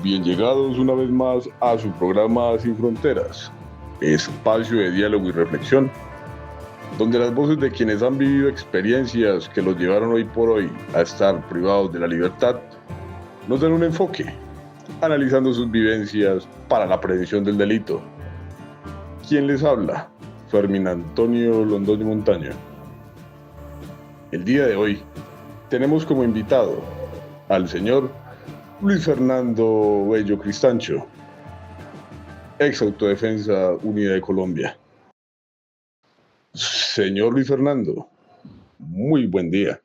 Bien llegados una vez más a su programa Sin Fronteras, espacio de diálogo y reflexión, donde las voces de quienes han vivido experiencias que los llevaron hoy por hoy a estar privados de la libertad, nos dan un enfoque, analizando sus vivencias para la prevención del delito. ¿Quién les habla? Fermín Antonio Londoño Montaño. El día de hoy tenemos como invitado al señor Luis Fernando Bello Cristancho, ex Autodefensa Unida de Colombia. Señor Luis Fernando, muy buen día.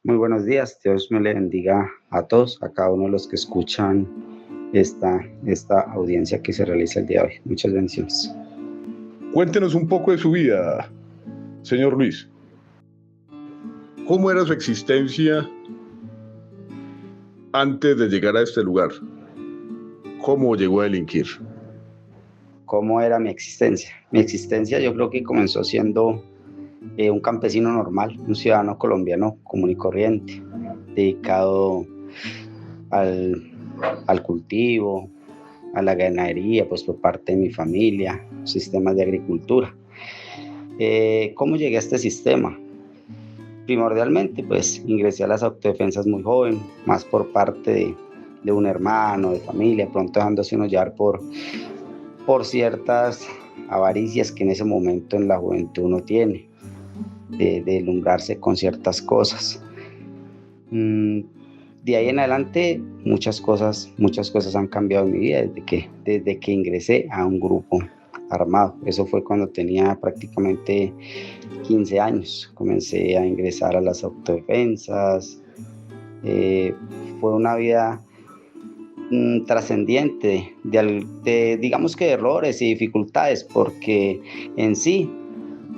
Muy buenos días, Dios me le bendiga a todos, a cada uno de los que escuchan esta audiencia que se realiza el día de hoy. Muchas bendiciones. Cuéntenos un poco de su vida, señor Luis. ¿Cómo era su existencia antes de llegar a este lugar? ¿Cómo llegó a delinquir? ¿Cómo era mi existencia? Mi existencia yo creo que comenzó siendo un campesino normal, un ciudadano colombiano común y corriente, dedicado al cultivo, a la ganadería, pues por parte de mi familia, sistemas de agricultura. ¿Cómo llegué a este sistema? Primordialmente, pues ingresé a las autodefensas muy joven, más por parte de un hermano, de familia, pronto dejándose uno llevar por ciertas avaricias que en ese momento en la juventud uno tiene, de deslumbrarse con ciertas cosas. De ahí en adelante muchas cosas han cambiado en mi vida desde que ingresé a un grupo armado. Eso fue cuando tenía prácticamente 15 años. Comencé a ingresar a las autodefensas. Fue una vida trascendiente de digamos que de errores y dificultades, porque en sí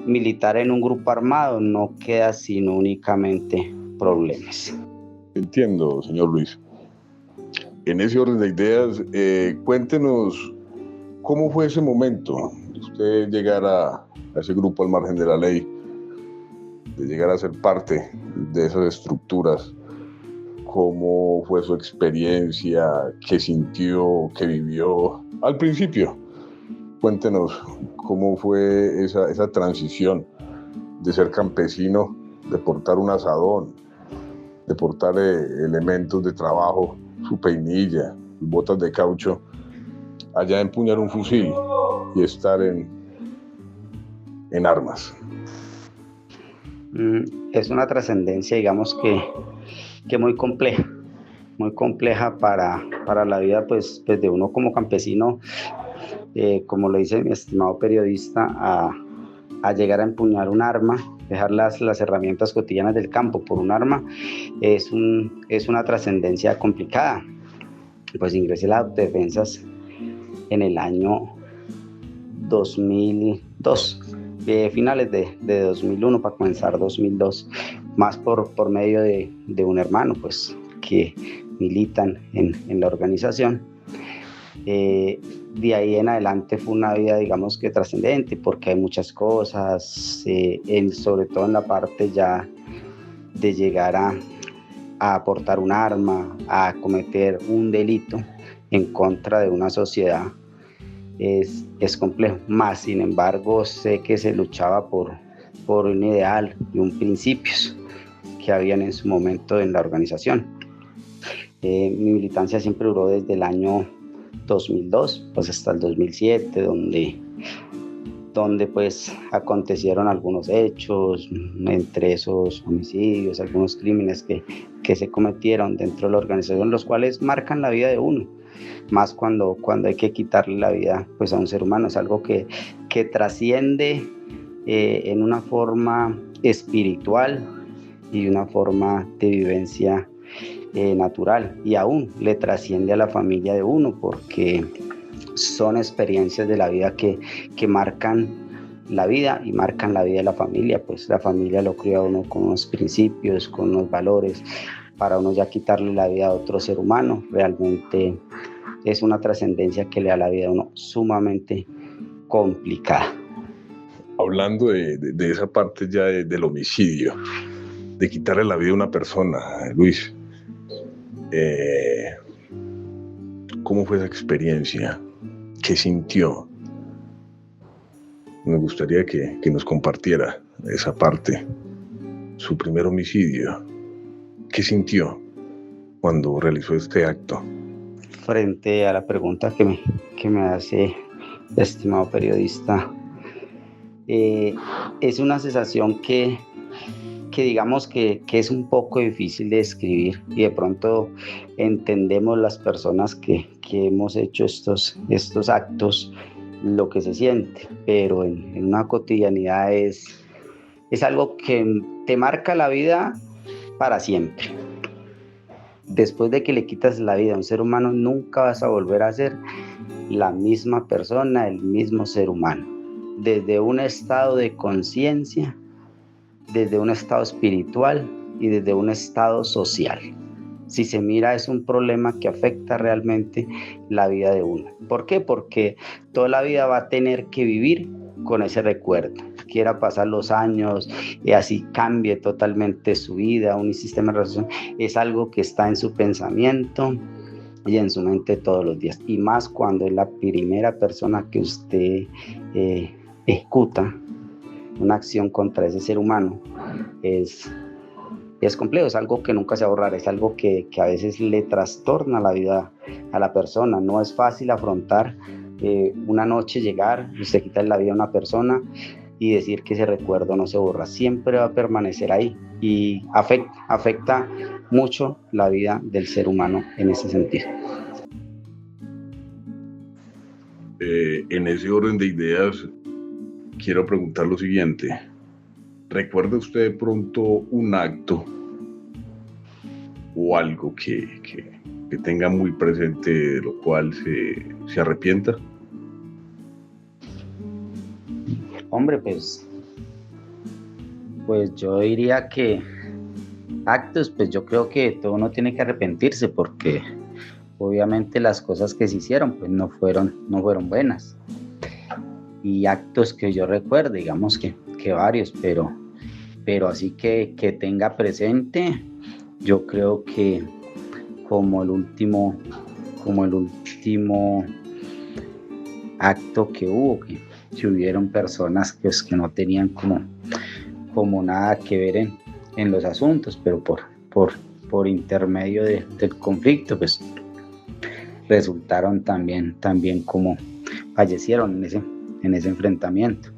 militar en un grupo armado no queda sino únicamente problemas. Entiendo, señor Luis. En ese orden de ideas, cuéntenos cómo fue ese momento de usted llegar a ese grupo al margen de la ley, de llegar a ser parte de esas estructuras. ¿Cómo fue su experiencia? ¿Qué sintió? ¿Qué vivió al principio? Cuéntenos cómo fue esa transición de ser campesino, de portar un asadón, de portar elementos de trabajo, su peinilla, botas de caucho, allá empuñar un fusil y estar en armas. Es una trascendencia, digamos que muy compleja para la vida pues de uno como campesino, como lo dice mi estimado periodista, a llegar a empuñar un arma, dejar las herramientas cotidianas del campo por un arma, es una trascendencia complicada. Pues ingresé a las autodefensas en el año 2002, finales de 2001 para comenzar 2002, más por medio de un hermano pues que militan en la organización. De ahí en adelante fue una vida, digamos que trascendente, porque hay muchas cosas, sobre todo en la parte ya de llegar a aportar un arma, a cometer un delito en contra de una sociedad, es complejo. Más sin embargo, sé que se luchaba por un ideal y un principios que habían en su momento en la organización. Mi militancia siempre duró desde el año 2002 pues hasta el 2007, donde pues acontecieron algunos hechos, entre esos homicidios, algunos crímenes que se cometieron dentro de la organización, los cuales marcan la vida de uno, más cuando hay que quitarle la vida pues a un ser humano. Es algo que trasciende en una forma espiritual y una forma de vivencia natural, y aún le trasciende a la familia de uno, porque son experiencias de la vida que marcan la vida y marcan la vida de la familia. Pues la familia lo cría a uno con unos principios, con unos valores. Para uno ya quitarle la vida a otro ser humano realmente es una trascendencia que le da la vida a uno sumamente complicada. Hablando de esa parte ya del homicidio, de quitarle la vida a una persona, Luis, ¿Cómo fue esa experiencia? ¿Qué sintió? Me gustaría que nos compartiera esa parte, su primer homicidio. ¿Qué sintió cuando realizó este acto? Frente a la pregunta que me hace, estimado periodista, es una sensación que digamos que es un poco difícil de describir, y de pronto entendemos las personas que hemos hecho estos actos lo que se siente, pero en una cotidianidad es algo que te marca la vida para siempre. Después de que le quitas la vida a un ser humano, nunca vas a volver a ser la misma persona, el mismo ser humano. Desde un estado de conciencia, desde un estado espiritual y desde un estado social. Si se mira, es un problema que afecta realmente la vida de uno. ¿Por qué? Porque toda la vida va a tener que vivir con ese recuerdo. Quiera pasar los años y así cambie totalmente su vida, un sistema de relación, es algo que está en su pensamiento y en su mente todos los días. Y más cuando es la primera persona que usted ejecuta una acción contra ese ser humano, es complejo, es algo que nunca se va a borrar, es algo que a veces le trastorna la vida a la persona. No es fácil afrontar una noche, llegar, usted quitar la vida a una persona y decir que ese recuerdo no se borra, siempre va a permanecer ahí y afecta mucho la vida del ser humano en ese sentido. En ese orden de ideas, quiero preguntar lo siguiente. ¿Recuerda usted de pronto un acto o algo que tenga muy presente, de lo cual se arrepienta? Hombre, pues yo diría que actos, pues yo creo que todo uno tiene que arrepentirse, porque obviamente las cosas que se hicieron pues no fueron buenas. Y actos que yo recuerdo, digamos que varios, pero así que tenga presente, yo creo que como el último acto que hubo, que hubieron personas que no tenían como nada que ver en los asuntos, pero por intermedio del conflicto, pues resultaron también como fallecieron en ese enfrentamiento.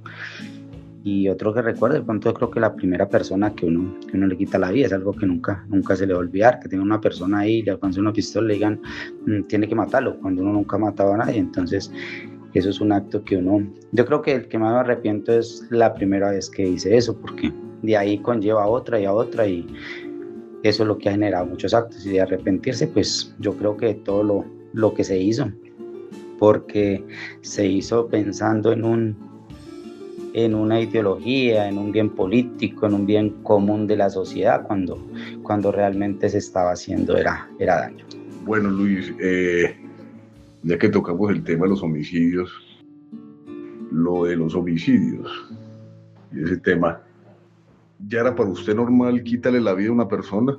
Y otro que recuerdo, de pronto creo que la primera persona que uno le quita la vida es algo que nunca se le va a olvidar, que tenga una persona ahí, le alcance una pistola y le digan tiene que matarlo, cuando uno nunca ha matado a nadie. Entonces eso es un acto que yo creo que el que más me arrepiento es la primera vez que hice eso, porque de ahí conlleva a otra, y eso es lo que ha generado muchos actos. Y de arrepentirse, pues yo creo que todo lo que se hizo, porque se hizo pensando en una ideología, en un bien político, en un bien común de la sociedad, cuando realmente se estaba haciendo era daño. Bueno, Luis, ya que tocamos el tema de los homicidios, lo de los homicidios y ese tema, ¿ya era para usted normal quitarle la vida a una persona?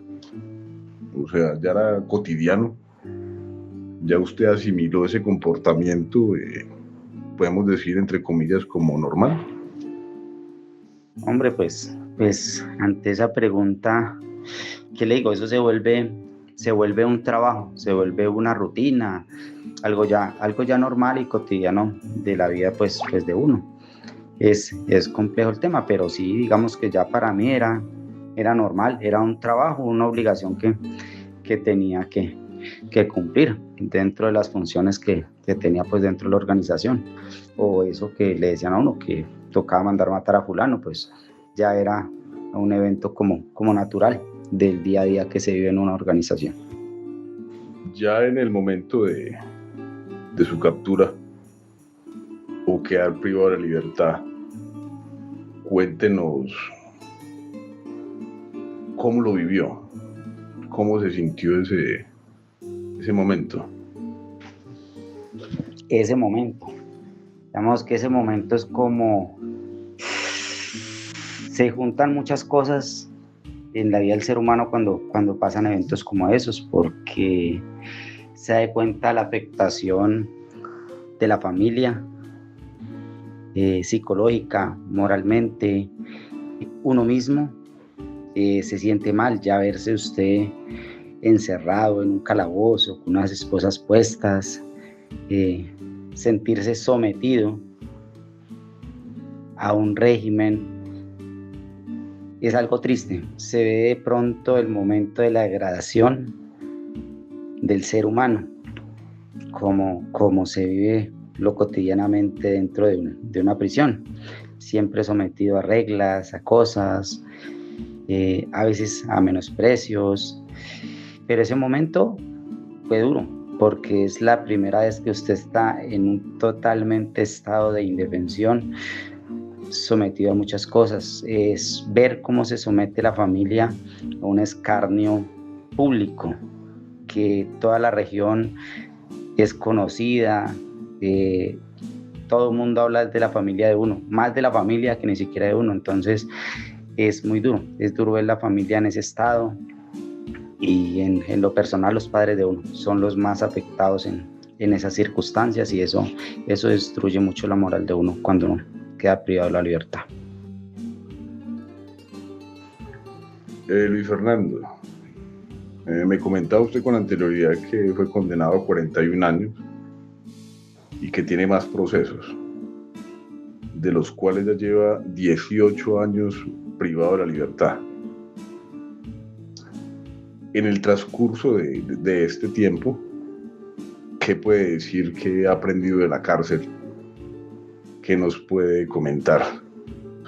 O sea, ¿ya era cotidiano? ¿Ya usted asimiló ese comportamiento, podemos decir entre comillas, como normal? Hombre, pues ante esa pregunta, ¿qué le digo? Eso se vuelve un trabajo, se vuelve una rutina, algo ya normal y cotidiano de la vida pues de uno. Es complejo el tema, pero sí, digamos que ya para mí era normal, era un trabajo, una obligación que tenía que cumplir dentro de las funciones que tenía pues dentro de la organización, o eso que le decían a uno que tocaba mandar matar a fulano, pues ya era un evento como natural del día a día que se vive en una organización. Ya en el momento de su captura o quedar privado de la libertad, cuéntenos cómo lo vivió, cómo se sintió ese momento. Ese momento, digamos que ese momento es como se juntan muchas cosas en la vida del ser humano cuando pasan eventos como esos, porque se da cuenta la afectación de la familia, psicológica, moralmente, uno mismo se siente mal ya verse usted encerrado en un calabozo con unas esposas puestas, sentirse sometido a un régimen. Es algo triste. Se ve de pronto el momento de la degradación del ser humano, como se vive lo cotidianamente dentro de una prisión, siempre sometido a reglas, a cosas, a veces a menosprecios, pero ese momento fue duro, porque es la primera vez que usted está en un totalmente estado de indefensión, sometido a muchas cosas. Es ver cómo se somete la familia a un escarnio público, que toda la región es conocida, todo el mundo habla de la familia de uno, más de la familia que ni siquiera de uno. Entonces es muy duro, es duro ver la familia en ese estado, y en lo personal los padres de uno son los más afectados en esas circunstancias, y eso destruye mucho la moral de uno cuando uno queda privado de la libertad. Luis Fernando, me comentaba usted con anterioridad que fue condenado a 41 años y que tiene más procesos, de los cuales ya lleva 18 años privado de la libertad. En el transcurso de este tiempo, ¿qué puede decir que ha aprendido de la cárcel? ¿Qué nos puede comentar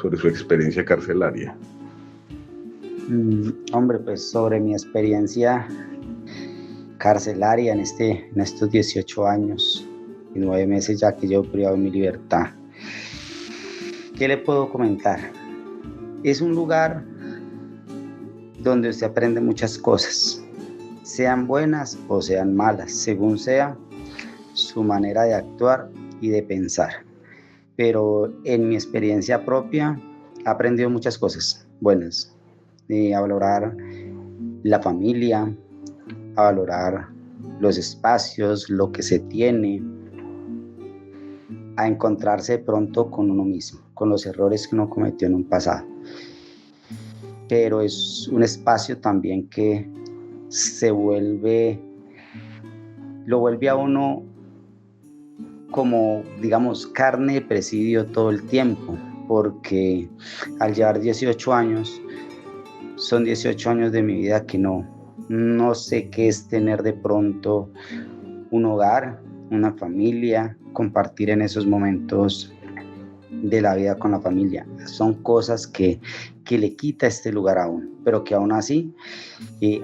sobre su experiencia carcelaria? Hombre, pues sobre mi experiencia carcelaria en estos 18 años y 9 meses ya que llevo privado de mi libertad, ¿qué le puedo comentar? Es un lugar donde usted aprende muchas cosas, sean buenas o sean malas, según sea su manera de actuar y de pensar. Pero en mi experiencia propia he aprendido muchas cosas buenas, a valorar la familia, a valorar los espacios, lo que se tiene, a encontrarse de pronto con uno mismo, con los errores que uno cometió en un pasado. Pero es un espacio también que lo vuelve a uno como, digamos, carne de presidio todo el tiempo, porque al llevar 18 años, son 18 años de mi vida que no sé qué es tener de pronto un hogar, una familia, compartir en esos momentos de la vida con la familia. Son cosas que le quita este lugar a uno, pero que aún así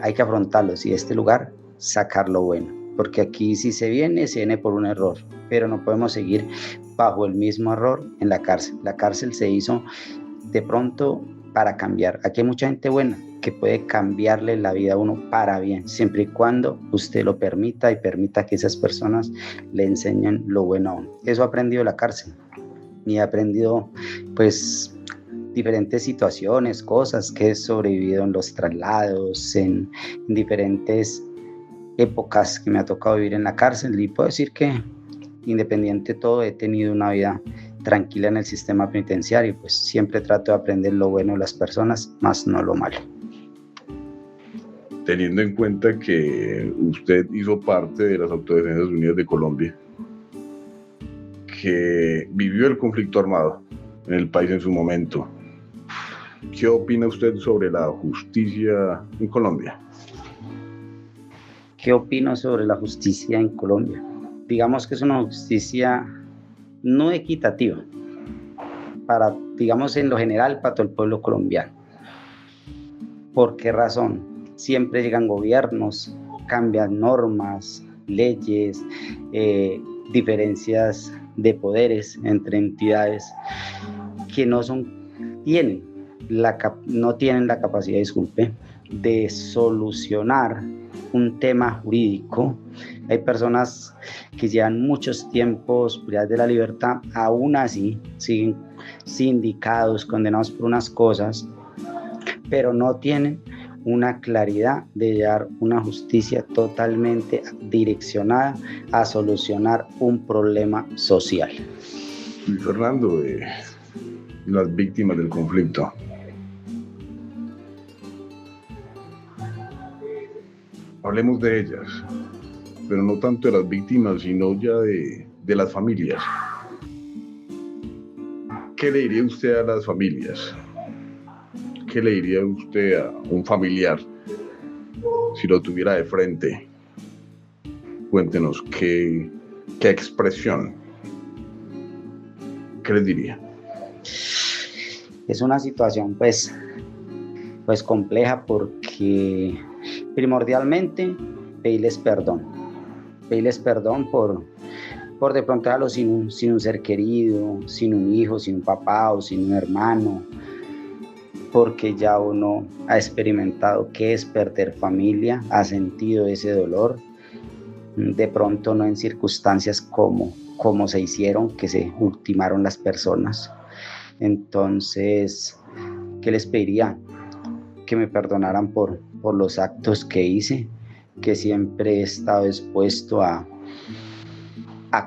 hay que afrontarlos, y este lugar sacar lo bueno, porque aquí si se viene por un error, pero no podemos seguir bajo el mismo error en la cárcel. La cárcel se hizo de pronto para cambiar. Aquí hay mucha gente buena que puede cambiarle la vida a uno para bien, siempre y cuando usted lo permita y permita que esas personas le enseñen lo bueno a uno. Eso he aprendido de la cárcel, y he aprendido pues diferentes situaciones, cosas que he sobrevivido en los traslados, en diferentes épocas que me ha tocado vivir en la cárcel, y puedo decir que independiente de todo he tenido una vida tranquila en el sistema penitenciario. Pues siempre trato de aprender lo bueno de las personas, más no lo malo. Teniendo en cuenta que usted hizo parte de las Autodefensas Unidas de Colombia, que vivió el conflicto armado en el país en su momento, ¿qué opina usted sobre la justicia en Colombia? ¿Qué opino sobre la justicia en Colombia? Digamos que es una justicia no equitativa digamos en lo general, para todo el pueblo colombiano. ¿Por qué razón? Siempre llegan gobiernos, cambian normas, leyes, diferencias de poderes entre entidades que no tienen la capacidad, de solucionar un tema jurídico. Hay personas que llevan muchos tiempos privadas de la libertad, aún así siguen sindicados, condenados por unas cosas, pero no tienen una claridad de llevar una justicia totalmente direccionada a solucionar un problema social. Luis Fernando, las víctimas del conflicto. Hablemos de ellas, pero no tanto de las víctimas, sino ya de las familias. ¿Qué le diría usted a las familias? ¿Qué le diría usted a un familiar si lo tuviera de frente? Cuéntenos qué expresión. ¿Qué les diría? Es una situación pues compleja porque primordialmente pedirles perdón por de pronto dejarlo sin un ser querido, sin un hijo, sin un papá o sin un hermano, porque ya uno ha experimentado qué es perder familia, ha sentido ese dolor, de pronto no en circunstancias como se hicieron, que se ultimaron las personas. Entonces, ¿qué les pediría? Que me perdonaran por los actos que hice, que siempre he estado dispuesto a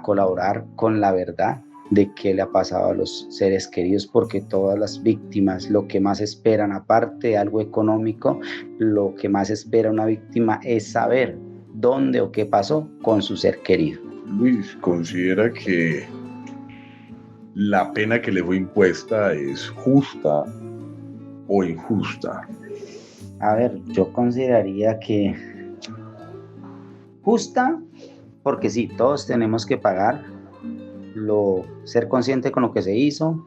colaborar con la verdad de qué le ha pasado a los seres queridos, porque todas las víctimas lo que más esperan, aparte de algo económico, lo que más espera una víctima es saber dónde o qué pasó con su ser querido. Luis, ¿considera que la pena que le fue impuesta es justa o injusta? A ver, yo consideraría que justa, porque sí, todos tenemos que pagar, ser consciente con lo que se hizo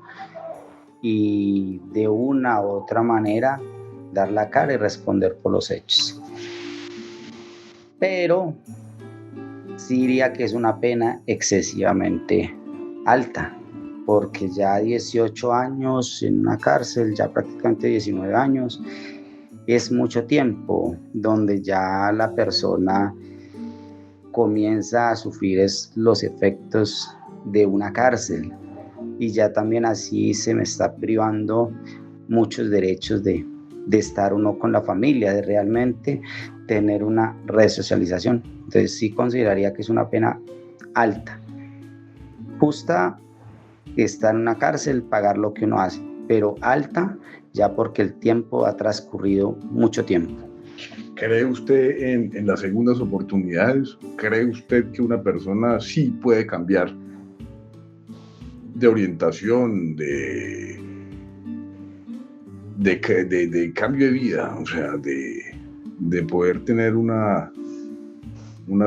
y de una u otra manera dar la cara y responder por los hechos. Pero sí diría que es una pena excesivamente alta, porque ya 18 años en una cárcel, ya prácticamente 19 años, es mucho tiempo donde ya la persona comienza a sufrir los efectos de una cárcel, y ya también así se me está privando muchos derechos de estar uno con la familia, de realmente tener una resocialización. Entonces sí consideraría que es una pena alta. Justa estar en una cárcel, pagar lo que uno hace, pero alta ya porque el tiempo ha transcurrido mucho tiempo. ¿Cree usted en las segundas oportunidades? ¿Cree usted que una persona sí puede cambiar de orientación, de cambio de vida? O sea, de poder tener una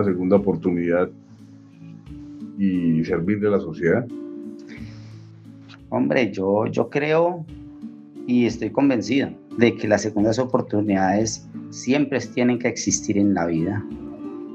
segunda oportunidad y servirle a la sociedad. Hombre, yo creo y estoy convencido de que las segundas oportunidades siempre tienen que existir en la vida.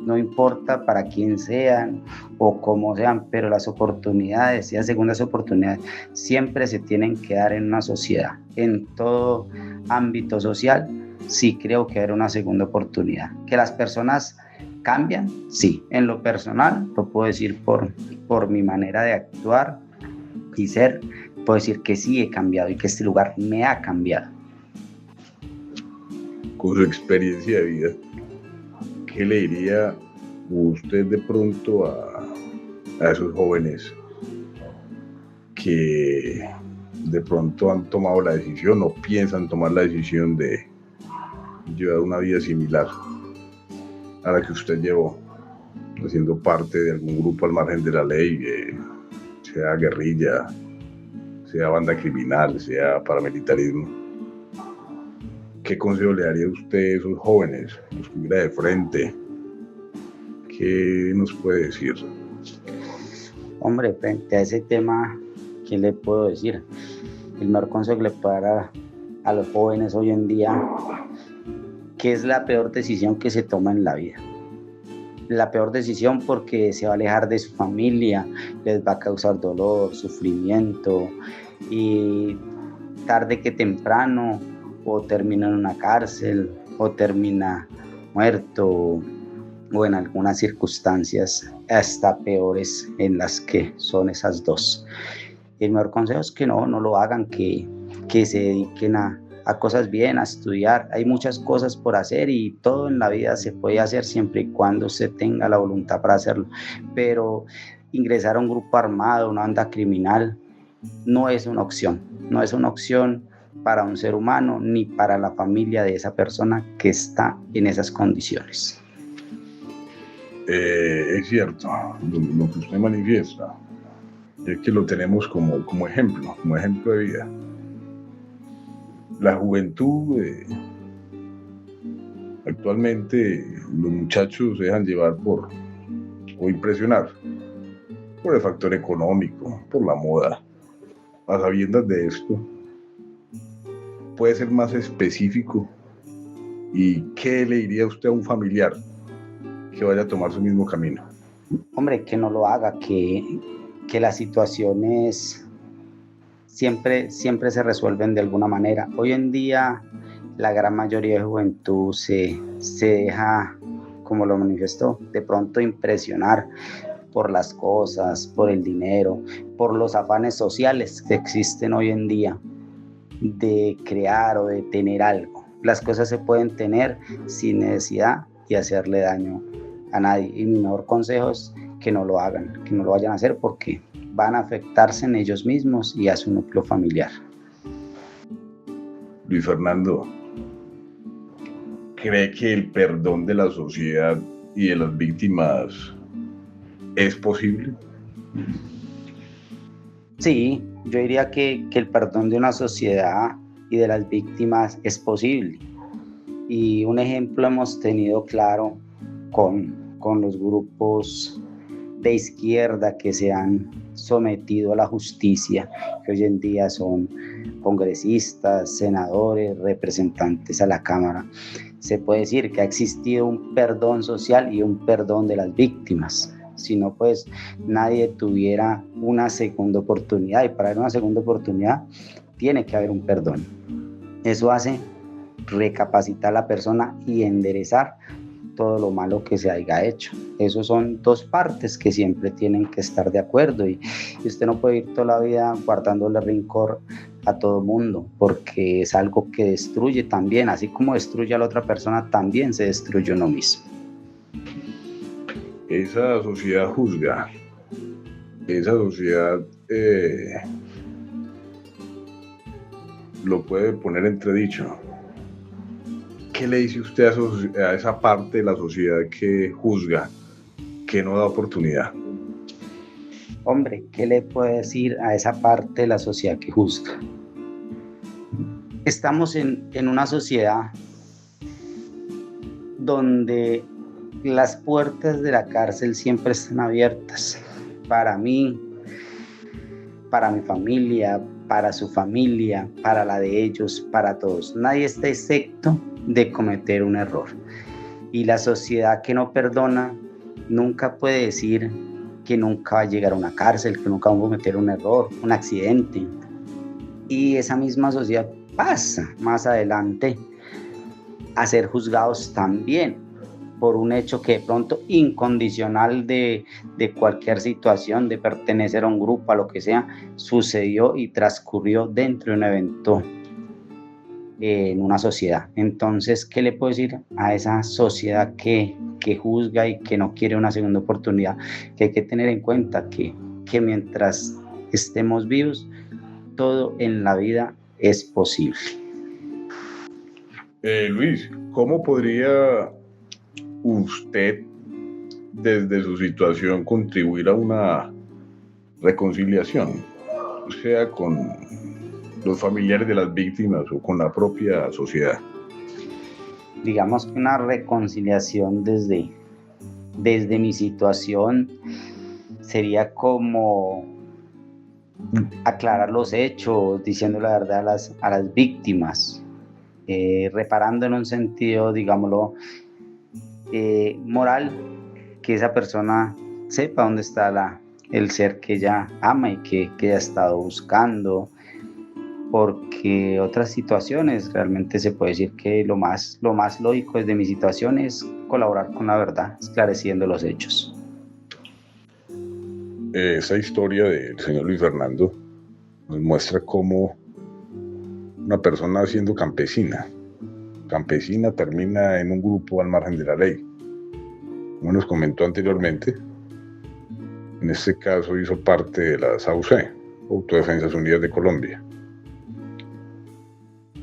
No importa para quién sean o cómo sean, pero las oportunidades y las segundas oportunidades siempre se tienen que dar en una sociedad. En todo ámbito social, sí creo que hay una segunda oportunidad. ¿Que las personas cambian? Sí. En lo personal, lo puedo decir por mi manera de actuar y ser, puedo decir que sí he cambiado y que este lugar me ha cambiado. Con su experiencia de vida, ¿qué le diría usted de pronto a esos jóvenes que de pronto han tomado la decisión o piensan tomar la decisión de llevar una vida similar a la que usted llevó, haciendo parte de algún grupo al margen de la ley, sea guerrilla, sea banda criminal, sea paramilitarismo? ¿Qué consejo le daría a usted a esos jóvenes, los que mira de frente? ¿Qué nos puede decir? Hombre, frente a ese tema, ¿qué le puedo decir? El mejor consejo que le puedo dar a los jóvenes hoy en día, que es la peor decisión que se toma en la vida. La peor decisión porque se va a alejar de su familia, les va a causar dolor, sufrimiento, y tarde que temprano o termina en una cárcel o termina muerto o en algunas circunstancias hasta peores en las que son esas dos. El mejor consejo es que no lo hagan, que se dediquen a a cosas bien, a estudiar. Hay muchas cosas por hacer y todo en la vida se puede hacer siempre y cuando se tenga la voluntad para hacerlo. Pero ingresar a un grupo armado, una banda criminal, no es una opción. No es una opción para un ser humano ni para la familia de esa persona que está en esas condiciones. Es cierto, lo que usted manifiesta es que lo tenemos como ejemplo de vida. La juventud, actualmente los muchachos se dejan llevar o impresionar por el factor económico, por la moda. A sabiendas de esto, puede ser más específico. ¿Y qué le diría usted a un familiar que vaya a tomar su mismo camino? Hombre, que no lo haga, que las situaciones siempre se resuelven de alguna manera. Hoy en día la gran mayoría de juventud se deja, como lo manifestó, de pronto impresionar por las cosas, por el dinero, por los afanes sociales que existen hoy en día de crear o de tener algo. Las cosas se pueden tener sin necesidad de hacerle daño a nadie. Y mi mejor consejo es que no lo hagan, que no lo vayan a hacer porque van a afectarse en ellos mismos y a su núcleo familiar. Luis Fernando, ¿cree que el perdón de la sociedad y de las víctimas es posible? Sí, yo diría que el perdón de una sociedad y de las víctimas es posible. Y un ejemplo hemos tenido claro con los grupos de izquierda que se han sometido a la justicia, que hoy en día son congresistas, senadores, representantes a la Cámara. Se puede decir que ha existido un perdón social y un perdón de las víctimas. Si no, pues nadie tuviera una segunda oportunidad, y para haber una segunda oportunidad tiene que haber un perdón. Eso hace recapacitar a la persona y enderezar todo lo malo que se haya hecho. Eso son dos partes que siempre tienen que estar de acuerdo, y usted no puede ir toda la vida guardándole rencor a todo mundo, porque es algo que destruye también. Así como destruye a la otra persona, también se destruye uno mismo. Esa sociedad juzga, esa sociedad lo puede poner entredicho. ¿Qué le dice usted a esa parte de la sociedad que juzga, que no da oportunidad? Hombre, ¿qué le puede decir a esa parte de la sociedad que juzga? Estamos en una sociedad donde las puertas de la cárcel siempre están abiertas para mí, para mi familia, para su familia, para la de ellos, para todos. Nadie está exento de cometer un error. Y la sociedad que no perdona nunca puede decir que nunca va a llegar a una cárcel, que nunca va a cometer un error, un accidente. Y esa misma sociedad pasa más adelante a ser juzgados también por un hecho que de pronto incondicional de cualquier situación, de pertenecer a un grupo, a lo que sea, sucedió y transcurrió dentro de un evento en una sociedad. Entonces, ¿qué le puedo decir a esa sociedad que juzga y que no quiere una segunda oportunidad? Que hay que tener en cuenta que mientras estemos vivos, todo en la vida es posible. Luis, ¿cómo podría usted, desde su situación, contribuir a una reconciliación, sea con los familiares de las víctimas o con la propia sociedad? Digamos que una reconciliación desde mi situación sería como aclarar los hechos, diciendo la verdad a las víctimas, reparando en un sentido, digámoslo, moral, que esa persona sepa dónde está el ser que ella ama y que ella ha estado buscando, porque otras situaciones realmente se puede decir que lo más lógico desde mi situación es colaborar con la verdad, esclareciendo los hechos. Esa historia del señor Luis Fernando nos muestra cómo una persona siendo campesina termina en un grupo al margen de la ley. Como nos comentó anteriormente, en este caso hizo parte de las AUC, Autodefensas Unidas de Colombia.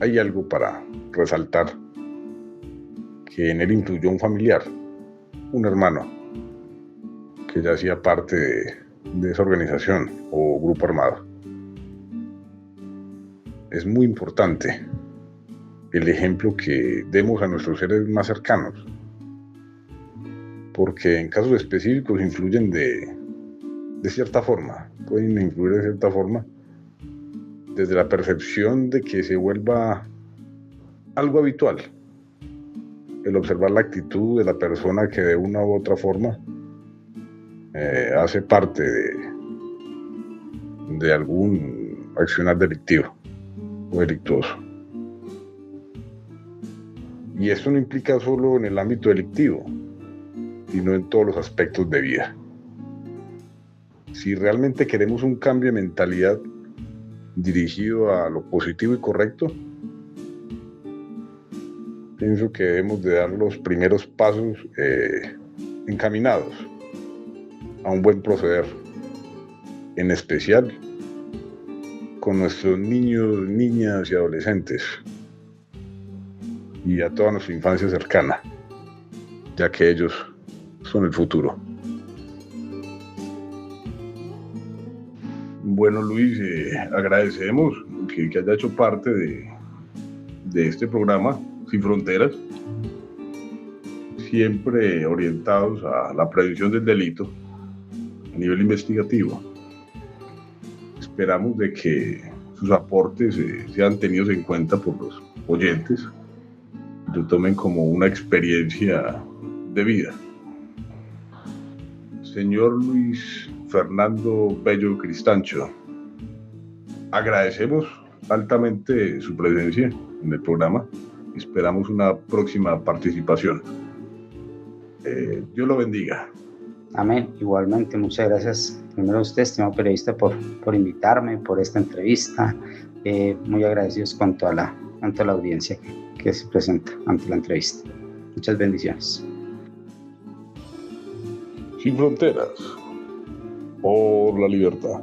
Hay algo para resaltar, que en él incluyó un familiar, un hermano, que ya hacía parte de esa organización o grupo armado. Es muy importante el ejemplo que demos a nuestros seres más cercanos, porque en casos específicos influyen de cierta forma, pueden influir de cierta forma, desde la percepción de que se vuelva algo habitual, el observar la actitud de la persona que de una u otra forma hace parte de algún accionar delictivo o delictuoso. Y esto no implica solo en el ámbito delictivo, sino en todos los aspectos de vida. Si realmente queremos un cambio de mentalidad dirigido a lo positivo y correcto, pienso que debemos de dar los primeros pasos encaminados a un buen proceder, en especial con nuestros niños, niñas y adolescentes, y a toda nuestra infancia cercana, ya que ellos son el futuro. Bueno, Luis, agradecemos que haya hecho parte de este programa Sin Fronteras, siempre orientados a la prevención del delito a nivel investigativo. Esperamos de que sus aportes sean tenidos en cuenta por los oyentes y lo tomen como una experiencia de vida. Señor Luis Fernando Bello Cristancho, agradecemos altamente su presencia en el programa. Esperamos una próxima participación. Dios lo bendiga. Amén. Igualmente, muchas gracias primero a usted, estimado periodista, por invitarme, por esta entrevista. Muy agradecidos cuanto a la audiencia que se presenta ante la entrevista. Muchas bendiciones. Sin Fronteras, por la libertad.